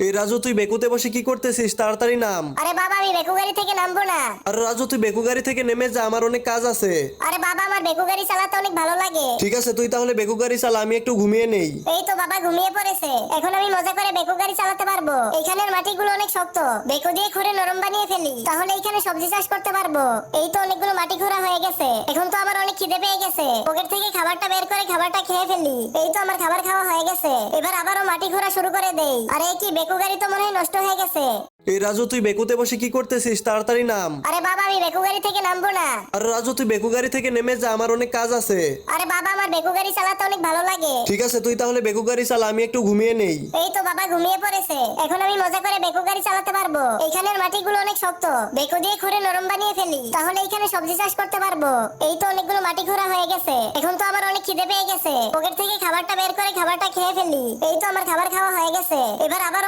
এই রাজু, তুই বেকুতে বসে কি করতেছিস? তাড়াতাড়ি নাম। আরে বাবা, আমি বেকু গাড়ি থেকে নামবো না। আরে রাজু, তুই বেকু গাড়ি থেকে নেমে যা, আমার অনেক কাজ আছে। আরে বাবা, আমার বেকু গাড়ি চালাতে অনেক ভালো লাগে। ঠিক আছে, তুই তাহলে বেকু গাড়ি চালা, আমি একটু ঘুমিয়ে নেই। এই তো বাবা ঘুমিয়ে পড়েছে, এখন আমি মজা করে বেকু গাড়ি চালাতে পারবো। এখানের মাটিগুলো অনেক শক্ত, বেকু দিয়ে খুঁড়ে নরম বানিয়ে ফেলি, তাহলে এখানে সবজি চাষ করতে পারবো। এই তো অনেকগুলো মাটি খোঁড়া হয়ে গেছে, এখন তো আমার অনেক খিদে পেয়ে গেছে। পকেট থেকে খাবারটা বের করে খাবারটা খেয়ে ফেলি। এই তো আমার খাবার খাওয়া হয়ে গেছে, এবার আবারও মাটি খোঁড়া শুরু করে দেই। আরে কি বেকু গাড়ি তো মনে হয় নষ্ট হয়ে গেছে। এই রাজু, তুই বেকুতে বসে কি করতেছিস? তাড়াতাড়ি নাম। আরে বাবা, আমি বেকু গাড়ি থেকে নামবো না। আরে রাজু, তুই বেকু গাড়ি থেকে নেমে যা, আমার অনেক কাজ আছে। আরে বাবা, আমার বেকু গাড়ি চালাতে অনেক ভালো লাগে। ঠিক আছে, তুই তাহলে বেকু গাড়ি চালা, আমি একটু ঘুমিয়ে নেই। এই তো বাবা ঘুমিয়ে পড়েছে, এখন আমি মজা করে বেকু গাড়ি চালাতে পারবো। এখানের মাটিগুলো অনেক শক্ত, বেকু দিয়ে খুঁড়ে নরম বানিয়ে ফেলি, তাহলে এখানে সবজি চাষ করতে পারবো। এই তো অনেকগুলো মাটি খোঁড়া হয়ে গেছে, এখন তো আমার অনেক খিদে পেয়ে গেছে। পকেট থেকে খাবারটা বের করে খাবারটা খেয়ে ফেলি। এই তো আমার খাবার খাওয়া হয়ে গেছে, এবার আবারও